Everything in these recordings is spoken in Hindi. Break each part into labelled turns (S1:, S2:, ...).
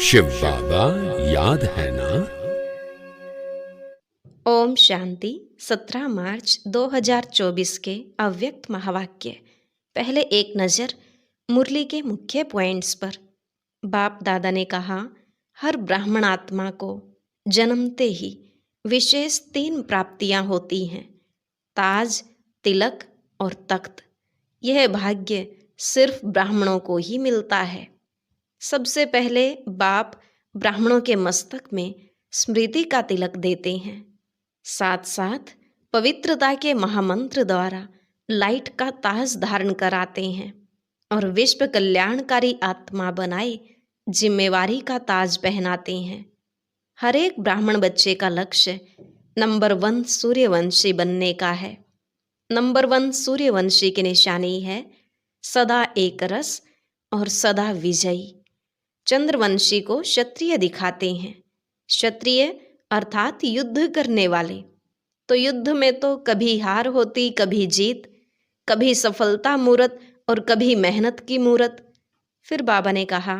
S1: शिव बाबा याद है ना।
S2: ओम शांति। 17 मार्च 2024 के अव्यक्त महावाक्य। पहले एक नज़र मुरली के मुख्य पॉइंट्स पर। बाप दादा ने कहा, हर ब्राह्मण आत्मा को जन्मते ही विशेष 3 प्राप्तियां होती हैं, ताज, तिलक और तख्त। यह भाग्य सिर्फ ब्राह्मणों को ही मिलता है। सबसे पहले बाप ब्राह्मणों के मस्तक में स्मृति का तिलक देते हैं, साथ साथ पवित्रता के महामंत्र द्वारा लाइट का ताज धारण कराते हैं और विश्व कल्याणकारी आत्मा बनाए जिम्मेवारी का ताज पहनाते हैं। हर एक ब्राह्मण बच्चे का लक्ष्य नंबर 1 सूर्यवंशी बनने का है। नंबर 1 सूर्यवंशी की निशानी है सदा एक रस और सदा विजयी। चंद्रवंशी को क्षत्रिय दिखाते हैं। क्षत्रिय अर्थात युद्ध करने वाले। तो युद्ध में तो कभी हार होती, कभी जीत, कभी सफलता मूरत और कभी मेहनत की मूरत। फिर बाबा ने कहा,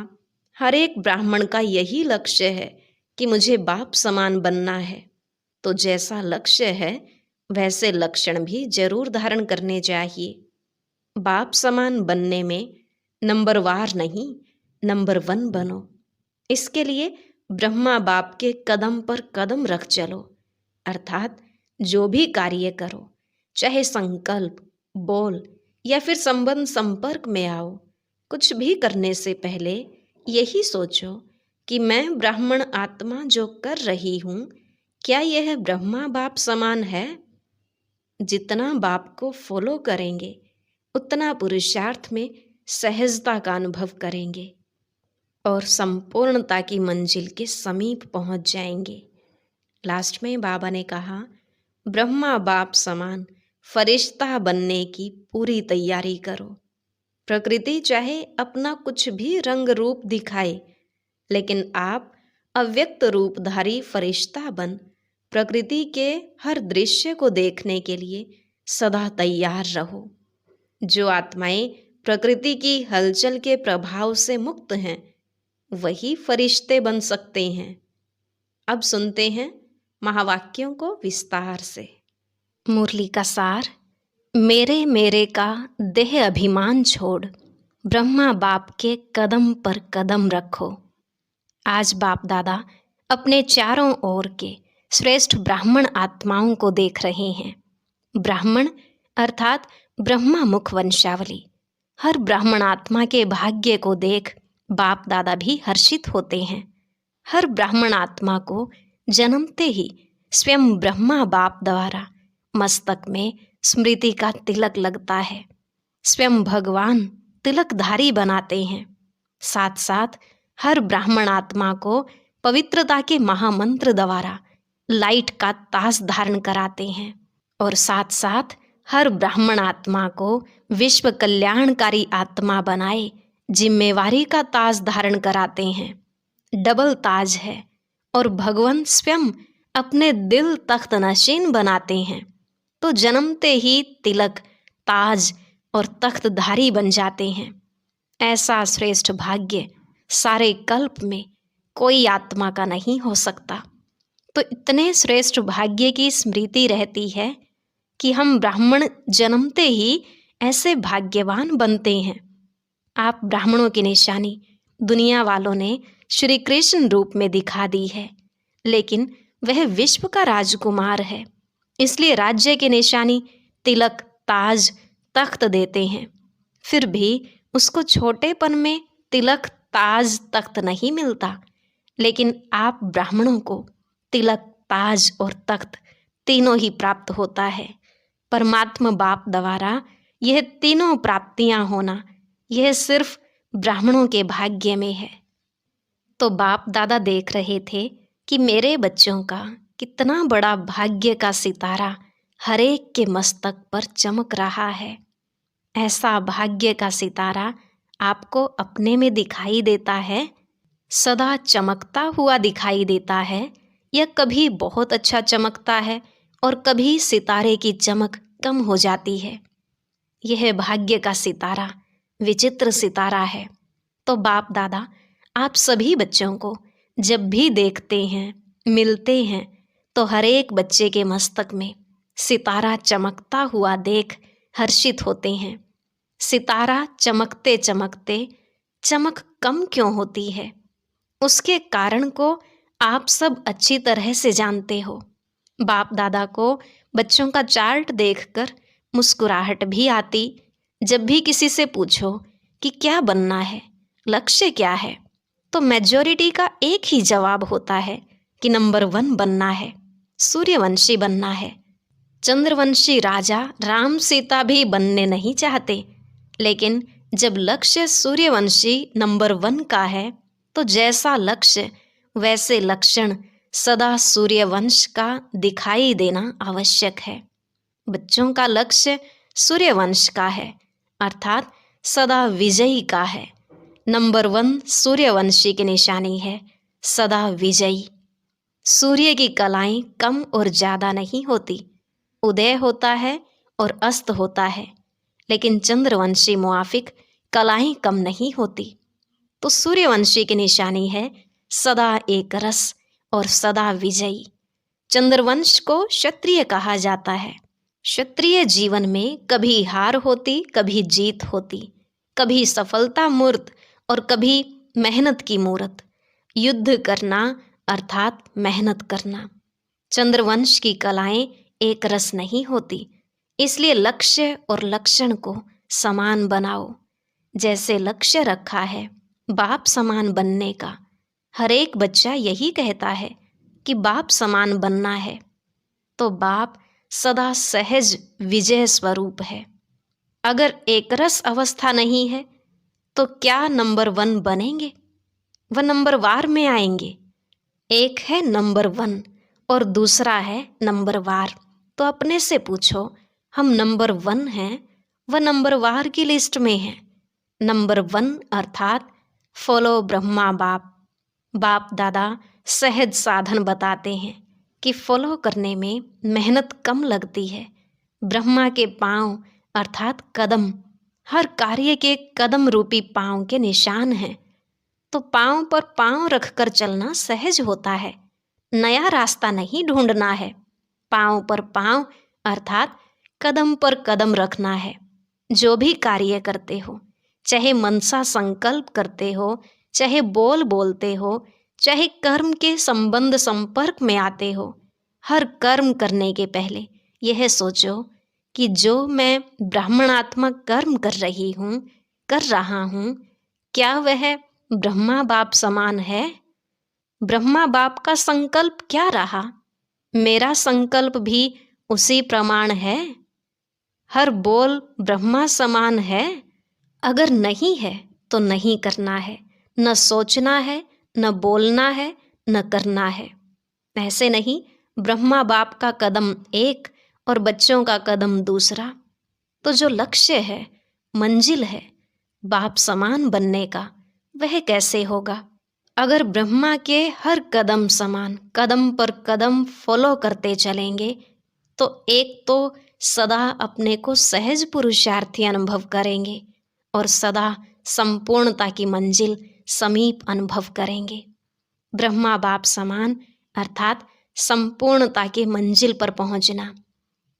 S2: हर एक ब्राह्मण का यही लक्ष्य है कि मुझे बाप समान बनना है। तो जैसा लक्ष्य है वैसे लक्षण भी जरूर धारण करने चाहिए। बाप समान बनने में नंबरवार नहीं, नंबर 1 बनो। इसके लिए ब्रह्मा बाप के कदम पर कदम रख चलो, अर्थात जो भी कार्य करो, चाहे संकल्प, बोल या फिर संबंध संपर्क में आओ, कुछ भी करने से पहले यही सोचो कि मैं ब्राह्मण आत्मा जो कर रही हूँ, क्या यह ब्रह्मा बाप समान है। जितना बाप को फॉलो करेंगे उतना पुरुषार्थ में सहजता का अनुभव करेंगे और संपूर्णता की मंजिल के समीप पहुंच जाएंगे। लास्ट में बाबा ने कहा, ब्रह्मा बाप समान फरिश्ता बनने की पूरी तैयारी करो। प्रकृति चाहे अपना कुछ भी रंग रूप दिखाए, लेकिन आप अव्यक्त रूपधारी फरिश्ता बन प्रकृति के हर दृश्य को देखने के लिए सदा तैयार रहो। जो आत्माएं प्रकृति की हलचल के प्रभाव से मुक्त हैं, वही फरिश्ते बन सकते हैं। अब सुनते हैं महावाक्यों को विस्तार से। मुरली का सार। मेरे मेरे का देह अभिमान छोड़ ब्रह्मा बाप के कदम पर कदम रखो। आज बाप दादा अपने चारों ओर के श्रेष्ठ ब्राह्मण आत्माओं को देख रहे हैं। ब्राह्मण अर्थात ब्रह्मा मुख वंशावली। हर ब्राह्मण आत्मा के भाग्य को देख बाप दादा भी हर्षित होते हैं। हर ब्राह्मण आत्मा को जन्मते ही स्वयं ब्रह्मा बाप द्वारा मस्तक में स्मृति का तिलक लगता है। स्वयं भगवान तिलकधारी बनाते हैं। साथ साथ हर ब्राह्मण आत्मा को पवित्रता के महामंत्र द्वारा लाइट का ताज धारण कराते हैं और साथ साथ हर ब्राह्मण आत्मा को विश्व कल्याणकारी आत्मा बनाए जिम्मेवारी का ताज धारण कराते हैं। डबल ताज है और भगवान स्वयं अपने दिल तख्त नशीन बनाते हैं। तो जन्मते ही तिलक, ताज और तख्तधारी बन जाते हैं। ऐसा श्रेष्ठ भाग्य सारे कल्प में कोई आत्मा का नहीं हो सकता। तो इतने श्रेष्ठ भाग्य की स्मृति रहती है कि हम ब्राह्मण जन्मते ही ऐसे भाग्यवान बनते हैं। आप ब्राह्मणों की निशानी दुनिया वालों ने श्री कृष्ण रूप में दिखा दी है, लेकिन वह विश्व का राजकुमार है, इसलिए राज्य की निशानी तिलक, ताज, तख्त देते हैं। फिर भी उसको छोटेपन में तिलक, ताज, तख्त नहीं मिलता, लेकिन आप ब्राह्मणों को तिलक, ताज और तख्त तीनों ही प्राप्त होता है। परमात्मा बाप द्वारा यह तीनों प्राप्तियां होना, यह सिर्फ ब्राह्मणों के भाग्य में है। तो बाप दादा देख रहे थे कि मेरे बच्चों का कितना बड़ा भाग्य का सितारा हर एक के मस्तक पर चमक रहा है। ऐसा भाग्य का सितारा आपको अपने में दिखाई देता है, सदा चमकता हुआ दिखाई देता है, या कभी बहुत अच्छा चमकता है और कभी सितारे की चमक कम हो जाती है। यह भाग्य का सितारा विचित्र सितारा है। तो बाप दादा आप सभी बच्चों को जब भी देखते हैं, मिलते हैं, तो हर एक बच्चे के मस्तक में सितारा चमकता हुआ देख हर्षित होते हैं। सितारा चमकते चमकते चमक कम क्यों होती है, उसके कारण को आप सब अच्छी तरह से जानते हो। बाप दादा को बच्चों का चार्ट देखकर मुस्कुराहट भी आती जब भी किसी से पूछो कि क्या बनना है, लक्ष्य क्या है, तो मेजॉरिटी का एक ही जवाब होता है कि नंबर 1 बनना है, सूर्यवंशी बनना है। चंद्रवंशी राजा राम सीता भी बनने नहीं चाहते, लेकिन जब लक्ष्य सूर्यवंशी नंबर 1 का है तो जैसा लक्ष्य वैसे लक्षण सदा सूर्यवंश का दिखाई देना आवश्यक है। बच्चों का लक्ष्य सूर्यवंश का है, अर्थात सदा विजयी का है। नंबर 1 सूर्यवंशी की निशानी है, सदा विजयी। सूर्य की कलाएं कम और ज़्यादा नहीं होती, उदय होता है और अस्त होता है, लेकिन चंद्रवंशी मुआफिक कलाएं कम नहीं होती। तो सूर्यवंशी की निशानी है सदा एक रस और सदा विजयी। चंद्रवंश को क्षत्रिय कहा जाता है। क्षत्रिय जीवन में कभी हार होती, कभी जीत होती, कभी सफलता मूर्त और कभी मेहनत की मूरत। युद्ध करना अर्थात मेहनत करना। चंद्रवंश की कलाएं एक रस नहीं होती, इसलिए लक्ष्य और लक्षण को समान बनाओ। जैसे लक्ष्य रखा है बाप समान बनने का, हर एक बच्चा यही कहता है कि बाप समान बनना है, तो बाप सदा सहज विजय स्वरूप है। अगर एकरस अवस्था नहीं है तो क्या नंबर 1 बनेंगे? वह नंबर वार में आएंगे। एक है नंबर 1 और दूसरा है नंबर वार। तो अपने से पूछो, हम नंबर 1 हैं व नंबर वार की लिस्ट में हैं। नंबर 1 अर्थात फॉलो ब्रह्मा बाप। बाप दादा सहज साधन बताते हैं कि फॉलो करने में मेहनत कम लगती है। ब्रह्मा के पांव अर्थात कदम हर कार्य के कदम रूपी पांव के निशान हैं, तो पांव पर पांव रखकर चलना सहज होता है। नया रास्ता नहीं ढूंढना है, पांव पर पांव अर्थात कदम पर कदम रखना है। जो भी कार्य करते हो, चाहे मनसा संकल्प करते हो, चाहे बोल बोलते हो, चाहे कर्म के संबंध संपर्क में आते हो, हर कर्म करने के पहले यह सोचो कि जो मैं ब्राह्मणात्मक कर्म कर रहा हूँ, क्या वह ब्रह्मा बाप समान है? ब्रह्मा बाप का संकल्प क्या रहा? मेरा संकल्प भी उसी प्रमाण है? हर बोल ब्रह्मा समान है? अगर नहीं है तो नहीं करना है, न सोचना है, न बोलना है, न करना है। ऐसे नहीं, ब्रह्मा बाप का कदम एक और बच्चों का कदम दूसरा। तो जो लक्ष्य है, मंजिल है बाप समान बनने का, वह कैसे होगा? अगर ब्रह्मा के हर कदम समान कदम पर कदम फॉलो करते चलेंगे तो एक तो सदा अपने को सहज पुरुषार्थी अनुभव करेंगे और सदा संपूर्णता की मंजिल समीप अनुभव करेंगे। ब्रह्मा बाप समान अर्थात संपूर्णता के मंजिल पर पहुंचना।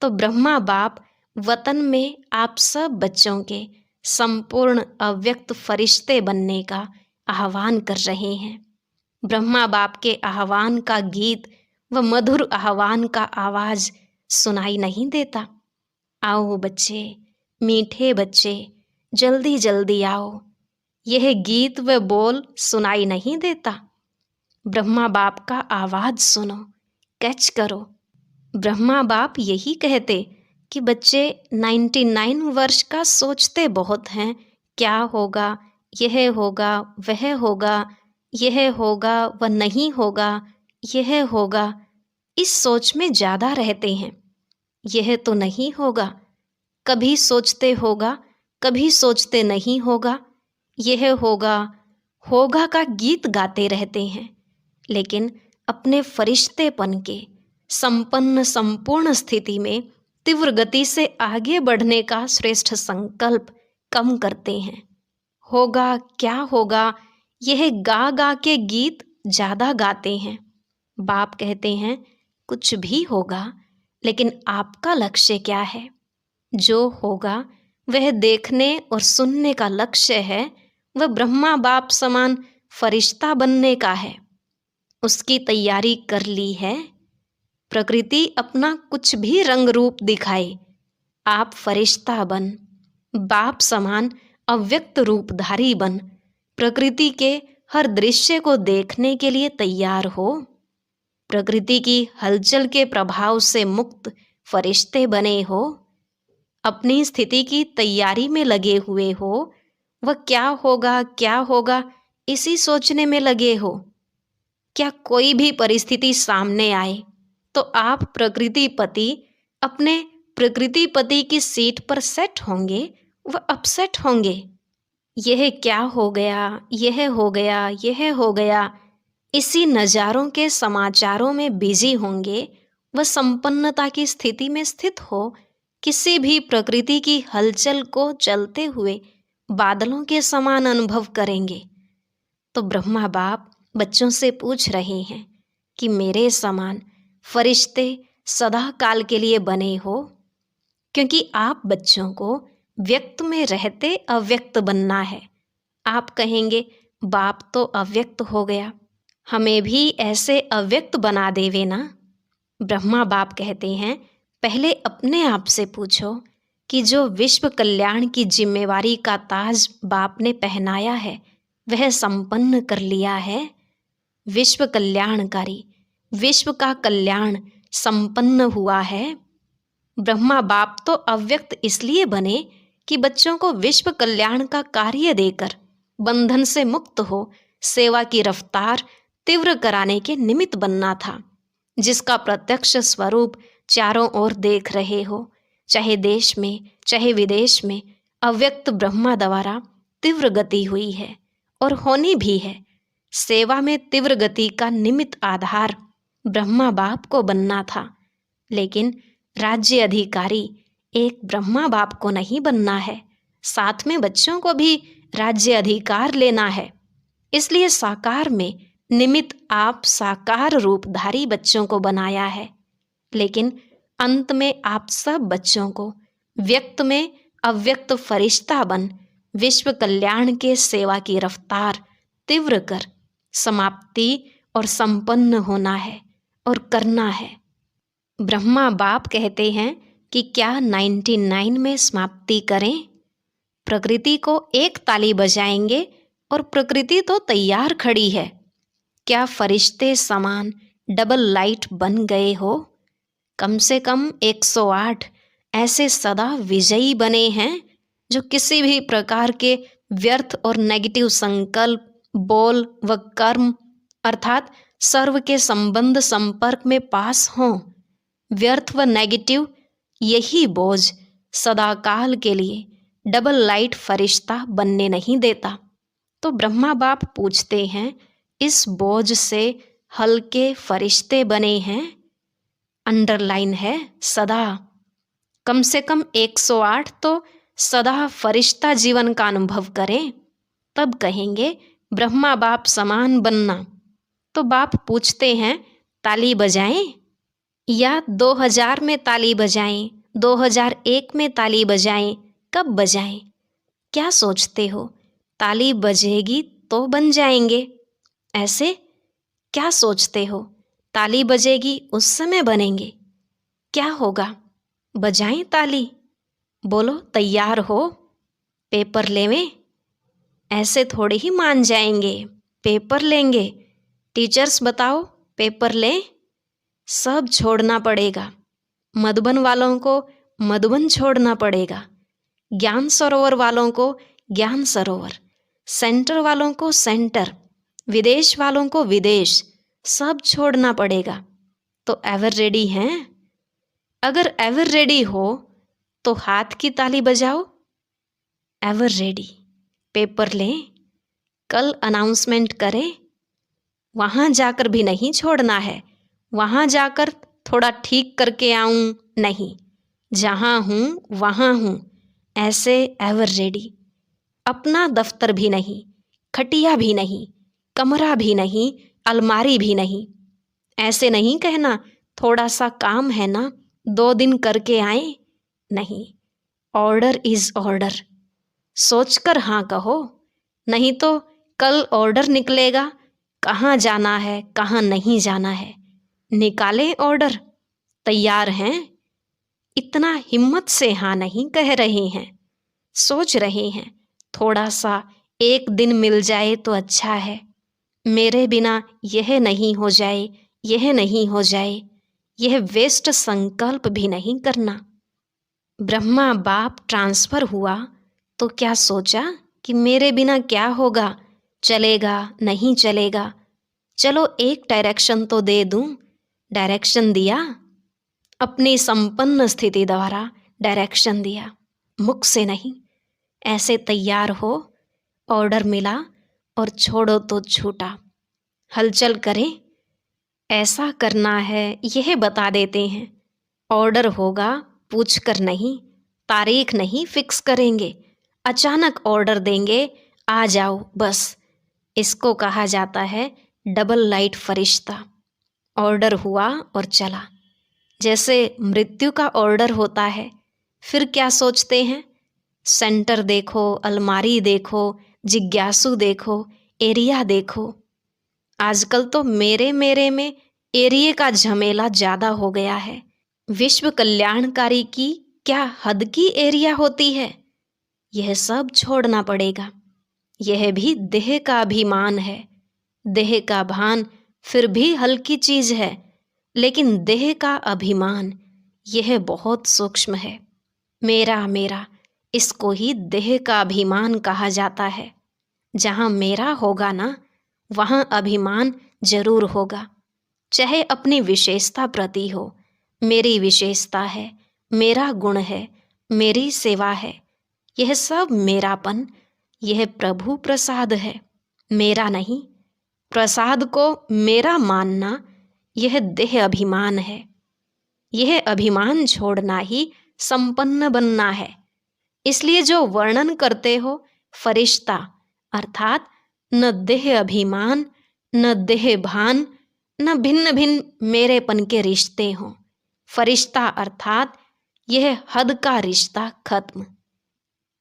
S2: तो ब्रह्मा बाप वतन में आप सब बच्चों के संपूर्ण अव्यक्त फरिश्ते बनने का आह्वान कर रहे हैं। ब्रह्मा बाप के आह्वान का गीत व मधुर आह्वान का आवाज सुनाई नहीं देता? आओ बच्चे, मीठे बच्चे, जल्दी जल्दी आओ, यह गीत व बोल सुनाई नहीं देता? ब्रह्मा बाप का आवाज सुनो, कैच करो। ब्रह्मा बाप यही कहते कि बच्चे 99 वर्ष का सोचते बहुत हैं, क्या होगा, यह होगा, वह होगा, यह होगा व नहीं होगा, यह होगा, इस सोच में ज़्यादा रहते हैं। यह तो नहीं होगा, कभी सोचते होगा, कभी सोचते नहीं होगा, यह होगा, होगा का गीत गाते रहते हैं, लेकिन अपने फरिश्तेपन के संपन्न संपूर्ण स्थिति में तीव्र गति से आगे बढ़ने का श्रेष्ठ संकल्प कम करते हैं। होगा क्या होगा, यह गा गा के गीत ज़्यादा गाते हैं। बाप कहते हैं कुछ भी होगा, लेकिन आपका लक्ष्य क्या है? जो होगा वह देखने और सुनने का लक्ष्य है, वह ब्रह्मा बाप समान फरिश्ता बनने का है। उसकी तैयारी कर ली है। प्रकृति अपना कुछ भी रंग रूप दिखाए, आप फरिश्ता बन, बाप समान अव्यक्त रूपधारी बन, प्रकृति के हर दृश्य को देखने के लिए तैयार हो। प्रकृति की हलचल के प्रभाव से मुक्त फरिश्ते बने हो। अपनी स्थिति की तैयारी में लगे हुए हो। वह क्या होगा इसी सोचने में लगे हो। क्या कोई भी परिस्थिति सामने आए तो आप प्रकृतिपति अपने प्रकृतिपति की सीट पर सेट होंगे, वह अपसेट होंगे। यह क्या हो गया, यह हो गया, यह हो गया, इसी नज़ारों के समाचारों में बिजी होंगे। वह संपन्नता की स्थिति में स्थित हो, किसी भी प्रकृति की हलचल को चलते हुए बादलों के समान अनुभव करेंगे। तो ब्रह्मा बाप बच्चों से पूछ रहे हैं कि मेरे समान फरिश्ते सदा काल के लिए बने हो, क्योंकि आप बच्चों को व्यक्त में रहते अव्यक्त बनना है। आप कहेंगे बाप तो अव्यक्त हो गया, हमें भी ऐसे अव्यक्त बना देवे ना। ब्रह्मा बाप कहते हैं पहले अपने आप से पूछो कि जो विश्व कल्याण की जिम्मेवारी का ताज बाप ने पहनाया है वह संपन्न कर लिया है। विश्व कल्याणकारी, विश्व का कल्याण संपन्न हुआ है। ब्रह्मा बाप तो अव्यक्त इसलिए बने कि बच्चों को विश्व कल्याण का कार्य देकर बंधन से मुक्त हो सेवा की रफ्तार तीव्र कराने के निमित्त बनना था, जिसका प्रत्यक्ष स्वरूप चारों ओर देख रहे हो। चाहे देश में चाहे विदेश में अव्यक्त ब्रह्मा द्वारा तीव्र गति हुई है और होनी भी है। सेवा में तीव्र गति का निमित्त आधार ब्रह्मा बाप को बनना था, लेकिन राज्य अधिकारी एक ब्रह्मा बाप को नहीं बनना है, साथ में बच्चों को भी राज्य अधिकार लेना है। इसलिए साकार में निमित्त आप साकार रूपधारी बच्चों को बनाया है, लेकिन अंत में आप सब बच्चों को व्यक्त में अव्यक्त फरिश्ता बन विश्व कल्याण के सेवा की रफ्तार तीव्र कर समाप्ति और संपन्न होना है और करना है। ब्रह्मा बाप कहते हैं कि क्या 99 में समाप्ति करें? प्रकृति को एक ताली बजाएंगे और प्रकृति तो तैयार खड़ी है। क्या फरिश्ते समान डबल लाइट बन गए हो? कम से कम 108 ऐसे सदा विजयी बने हैं जो किसी भी प्रकार के व्यर्थ और नेगेटिव संकल्प, बोल व कर्म अर्थात सर्व के संबंध संपर्क में पास हों। व्यर्थ व नेगेटिव यही बोझ सदाकाल के लिए डबल लाइट फरिश्ता बनने नहीं देता। तो ब्रह्मा बाप पूछते हैं इस बोझ से हल्के फरिश्ते बने हैं? अंडरलाइन है सदा। कम से कम 108 तो सदा फरिश्ता जीवन का अनुभव करें, तब कहेंगे ब्रह्मा बाप समान बनना। तो बाप पूछते हैं ताली बजाएं या 2000 में ताली बजाएं, 2001 में ताली बजाएं, कब बजाएं? क्या सोचते हो? ताली बजेगी तो बन जाएंगे, ऐसे क्या सोचते हो? ताली बजेगी उस समय बनेंगे। क्या होगा? बजाएं ताली, बोलो तैयार हो, पेपर लेवें? ऐसे थोड़े ही मान जाएंगे, पेपर लेंगे। टीचर्स बताओ पेपर लें, सब छोड़ना पड़ेगा। मधुबन वालों को मधुबन छोड़ना पड़ेगा, ज्ञान सरोवर वालों को ज्ञान सरोवर, सेंटर वालों को सेंटर, विदेश वालों को विदेश, सब छोड़ना पड़ेगा। तो एवर रेडी हैं? अगर एवर रेडी हो तो हाथ की ताली बजाओ। एवर रेडी, पेपर लें, कल अनाउंसमेंट करें। वहाँ जाकर भी नहीं छोड़ना है, वहाँ जाकर थोड़ा ठीक करके आऊँ नहीं, जहाँ हूँ वहाँ हूँ, ऐसे एवर रेडी। अपना दफ्तर भी नहीं, खटिया भी नहीं, कमरा भी नहीं, अलमारी भी नहीं। ऐसे नहीं कहना थोड़ा सा काम है ना, 2 दिन करके आए। नहीं, ऑर्डर इज ऑर्डर। सोचकर हाँ कहो, नहीं तो कल ऑर्डर निकलेगा, कहाँ जाना है कहाँ नहीं जाना है। निकालें ऑर्डर, तैयार हैं। इतना हिम्मत से हाँ नहीं कह रहे हैं, सोच रहे हैं थोड़ा सा एक दिन मिल जाए तो अच्छा है। मेरे बिना यह नहीं हो जाए, यह नहीं हो जाए, यह वेस्ट संकल्प भी नहीं करना। ब्रह्मा बाप ट्रांसफर हुआ तो क्या सोचा कि मेरे बिना क्या होगा, चलेगा नहीं चलेगा। चलो एक डायरेक्शन तो दे दूं। डायरेक्शन दिया, अपनी संपन्न स्थिति द्वारा डायरेक्शन दिया, मुख से नहीं। ऐसे तैयार हो, ऑर्डर मिला और छोड़ो तो छूटा। हलचल करें, ऐसा करना है यह बता देते हैं। ऑर्डर होगा पूछ कर नहीं, तारीख नहीं फिक्स करेंगे, अचानक ऑर्डर देंगे, आ जाओ बस। इसको कहा जाता है डबल लाइट फरिश्ता। ऑर्डर हुआ और चला, जैसे मृत्यु का ऑर्डर होता है। फिर क्या सोचते हैं, सेंटर देखो, अलमारी देखो, जिज्ञासु देखो, एरिया देखो। आजकल तो मेरे में एरिया का झमेला ज़्यादा हो गया है। विश्व कल्याणकारी की क्या हद की एरिया होती है। यह सब छोड़ना पड़ेगा। यह भी देह का अभिमान है। देह का भान फिर भी हल्की चीज है, लेकिन देह का अभिमान यह बहुत सूक्ष्म है। मेरा मेरा, इसको ही देह का अभिमान कहा जाता है। जहाँ मेरा होगा ना, वहाँ अभिमान जरूर होगा। चाहे अपनी विशेषता प्रति हो, मेरी विशेषता है, मेरा गुण है, मेरी सेवा है, यह सब मेरापन, यह प्रभु प्रसाद है, मेरा नहीं। प्रसाद को मेरा मानना यह देह अभिमान है। यह अभिमान छोड़ना ही संपन्न बनना है। इसलिए जो वर्णन करते हो फरिश्ता, अर्थात न देह अभिमान, न देह भान, न भिन्न भिन्न मेरेपन के रिश्ते हों। फरिश्ता अर्थात यह हद का रिश्ता खत्म।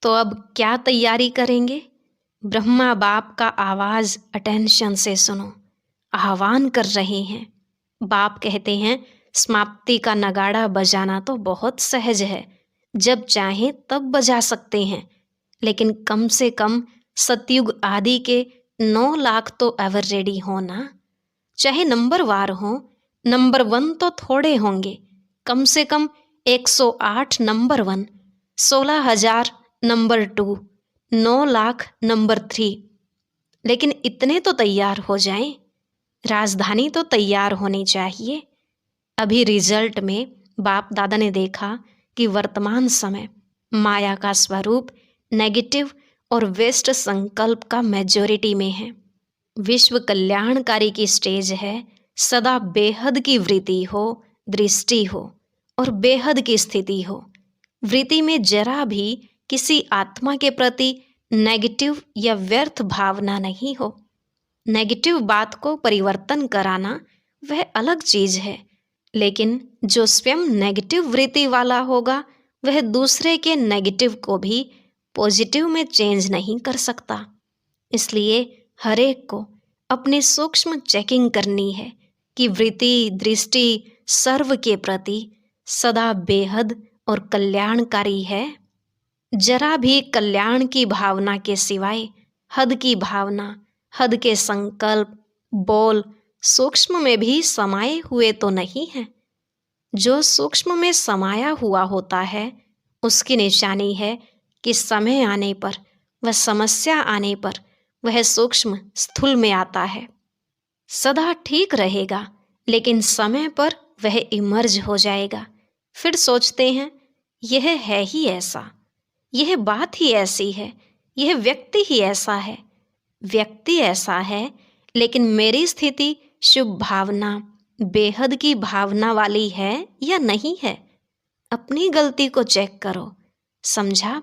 S2: तो अब क्या तैयारी करेंगे? ब्रह्मा बाप का आवाज अटेंशन से सुनो, आह्वान कर रहे हैं। बाप कहते हैं समाप्ति का नगाड़ा बजाना तो बहुत सहज है, जब चाहें तब बजा सकते हैं, लेकिन कम से कम सतयुग आदि के 9 लाख तो एवर रेडी हो ना। चाहे नंबर वार हो, नंबर 1 तो थोड़े होंगे, कम से कम 108 नंबर 1, 16,000 नंबर 2, 9 लाख नंबर 3। लेकिन इतने तो तैयार हो जाएं। राजधानी तो तैयार होनी चाहिए। अभी रिजल्ट में बाप दादा ने देखा कि वर्तमान समय माया का स्वरूप नेगेटिव और वेस्ट संकल्प का मेजॉरिटी में है। विश्व कल्याणकारी की स्टेज है, सदा बेहद की वृत्ति हो, दृष्टि हो और बेहद की स्थिति हो। वृत्ति में जरा भी किसी आत्मा के प्रति नेगेटिव या व्यर्थ भावना नहीं हो। नेगेटिव बात को परिवर्तन कराना वह अलग चीज है, लेकिन जो स्वयं नेगेटिव वृत्ति वाला होगा वह दूसरे के नेगेटिव को भी पॉजिटिव में चेंज नहीं कर सकता। इसलिए हर एक को अपनी सूक्ष्म चेकिंग करनी है कि वृत्ति दृष्टि सर्व के प्रति सदा बेहद और कल्याणकारी है। जरा भी कल्याण की भावना के सिवाय हद की भावना, हद के संकल्प, बोल सूक्ष्म में भी समाये हुए तो नहीं है। जो सूक्ष्म में समाया हुआ होता है उसकी निशानी है कि समय आने पर, वह समस्या आने पर वह सूक्ष्म स्थूल में आता है। सदा ठीक रहेगा, लेकिन समय पर वह इमर्ज हो जाएगा। फिर सोचते हैं यह है ही ऐसा, यह बात ही ऐसी है, यह व्यक्ति ही ऐसा है। व्यक्ति ऐसा है, लेकिन मेरी स्थिति शुभ भावना, बेहद की भावना वाली है या नहीं है। अपनी गलती को चेक करो। समझा?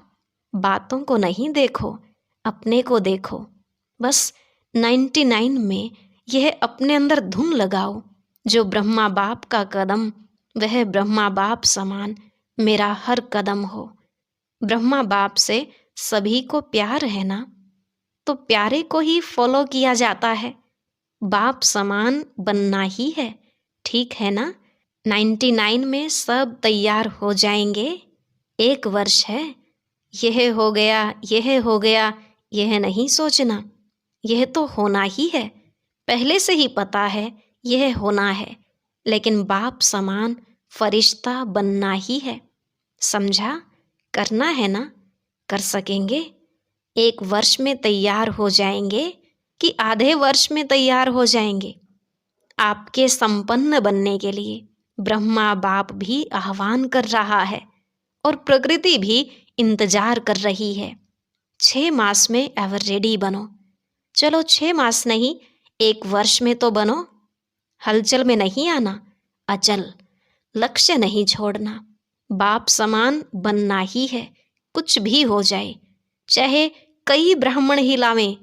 S2: बातों को नहीं देखो, अपने को देखो। बस 99 में यह अपने अंदर धुन लगाओ, जो ब्रह्मा बाप का कदम वह ब्रह्मा बाप समान मेरा हर कदम हो। ब्रह्मा बाप से सभी को प्यार है ना, तो प्यारे को ही फॉलो किया जाता है। बाप समान बनना ही है, ठीक है ना। 99 में सब तैयार हो जाएंगे। 1 वर्ष है, यह हो गया, यह हो गया, यह नहीं सोचना। यह तो होना ही है, पहले से ही पता है यह होना है, लेकिन बाप समान फरिश्ता बनना ही है। समझा? करना है ना, कर सकेंगे। 1 वर्ष में तैयार हो जाएंगे कि आधे वर्ष में तैयार हो जाएंगे। आपके संपन्न बनने के लिए ब्रह्मा बाप भी आह्वान कर रहा है और प्रकृति भी इंतजार कर रही है। 6 मास में एवर रेडी बनो। चलो 6 मास नहीं, 1 वर्ष में तो बनो। हलचल में नहीं आना, अचल, लक्ष्य नहीं छोड़ना। बाप समान बनना ही है, कुछ भी हो जाए। चाहे कई ब्राह्मण ही लावें,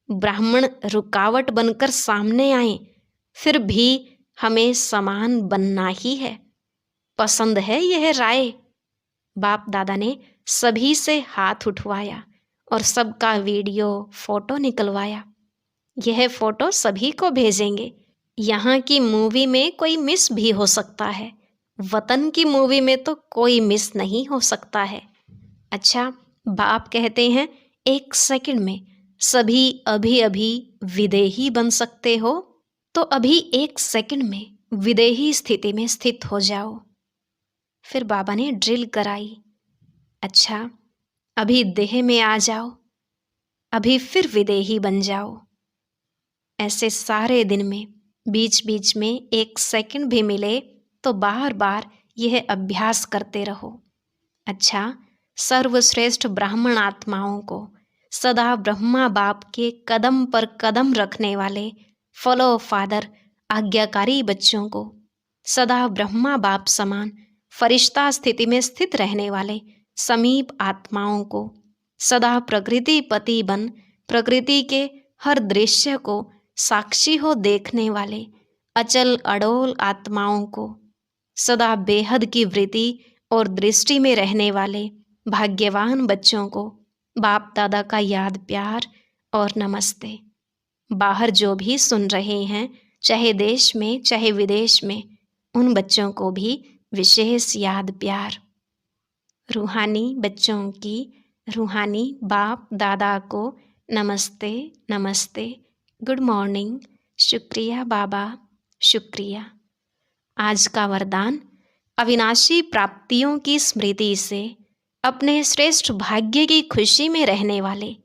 S2: ब्राह्मण रुकावट बनकर सामने आए, फिर भी हमें समान बनना ही है। पसंद है यह राय? बाप दादा ने सभी से हाथ उठवाया और सबका वीडियो फोटो निकलवाया। यह फोटो सभी को भेजेंगे। यहाँ की मूवी में कोई मिस भी हो सकता है, वतन की मूवी में तो कोई मिस नहीं हो सकता है। अच्छा, बाप कहते हैं 1 सेकंड में सभी अभी अभी विदेही बन सकते हो, तो अभी 1 सेकंड में विदेही स्थिति में स्थित हो जाओ। फिर बाबा ने ड्रिल कराई। अच्छा, अभी देह में आ जाओ, अभी फिर विदेही बन जाओ। ऐसे सारे दिन में बीच बीच में 1 सेकंड भी मिले तो बार बार यह अभ्यास करते रहो। अच्छा, सर्वश्रेष्ठ ब्राह्मण आत्माओं को, सदा ब्रह्मा बाप के कदम पर कदम रखने वाले फॉलो फादर आज्ञाकारी बच्चों को, सदा ब्रह्मा बाप समान फरिश्ता स्थिति में स्थित रहने वाले समीप आत्माओं को, सदा प्रकृति पति बन प्रकृति के हर दृश्य को साक्षी हो देखने वाले अचल अडोल आत्माओं को, सदा बेहद की वृत्ति और दृष्टि में रहने वाले भाग्यवान बच्चों को बाप दादा का याद प्यार और नमस्ते। बाहर जो भी सुन रहे हैं, चाहे देश में चाहे विदेश में, उन बच्चों को भी विशेष याद प्यार। रूहानी बच्चों की रूहानी बाप दादा को नमस्ते नमस्ते, गुड मॉर्निंग, शुक्रिया बाबा, शुक्रिया। आज का वरदान, अविनाशी प्राप्तियों की स्मृति से अपने श्रेष्ठ भाग्य की खुशी में रहने वाले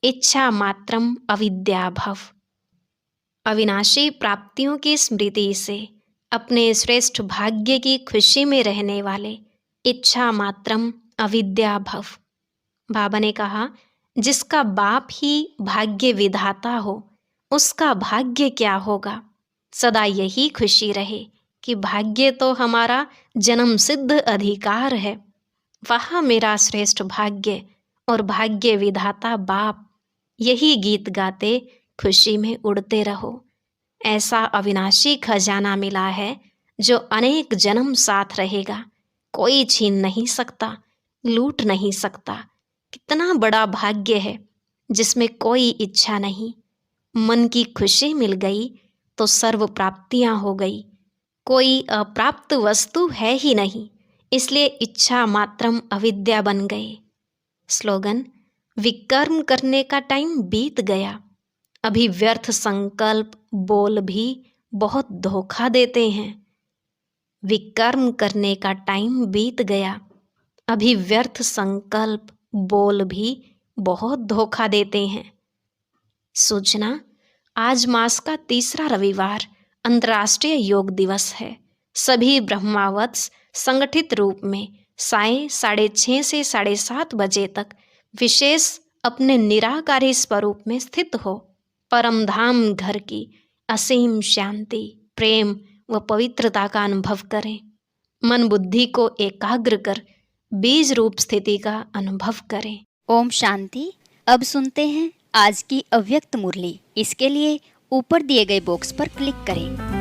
S2: इच्छा मात्रम अविद्या भव। अविनाशी प्राप्तियों की स्मृति से अपने श्रेष्ठ भाग्य की खुशी में रहने वाले इच्छा मात्रम अविद्या भव। बाबा ने कहा, जिसका बाप ही भाग्य विधाता हो, उसका भाग्य क्या होगा। सदा यही खुशी रहे कि भाग्य तो हमारा जन्म सिद्ध अधिकार है, वह मेरा श्रेष्ठ भाग्य और भाग्य विधाता बाप। यही गीत गाते खुशी में उड़ते रहो। ऐसा अविनाशी खजाना मिला है जो अनेक जन्म साथ रहेगा, कोई छीन नहीं सकता, लूट नहीं सकता। कितना बड़ा भाग्य है जिसमें कोई इच्छा नहीं। मन की खुशी मिल गई तो सर्व प्राप्तियां हो गई। कोई अप्राप्त वस्तु है ही नहीं, इसलिए इच्छा मात्रम अविद्या बन गए। स्लोगन, विकर्म करने का टाइम बीत गया। अभी व्यर्थ संकल्प बोल भी बहुत धोखा देते हैं। विकर्म करने का टाइम बीत गया। अभी व्यर्थ संकल्प बोल भी बहुत धोखा देते हैं। सूचना, आज मास का 3रा रविवार अंतर्राष्ट्रीय योग दिवस है। सभी ब्रह्मावत्स संगठित रूप में साय 6:30 से 7:30 बजे तक विशेष अपने निराकारी स्वरूप में स्थित हो परम धाम घर की असीम शांति, प्रेम व पवित्रता का अनुभव करें। मन बुद्धि को एकाग्र कर बीज रूप स्थिति का अनुभव करें।
S3: ओम शांति। अब सुनते हैं आज की अव्यक्त मुरली, इसके लिए ऊपर दिए गए बॉक्स पर क्लिक करें।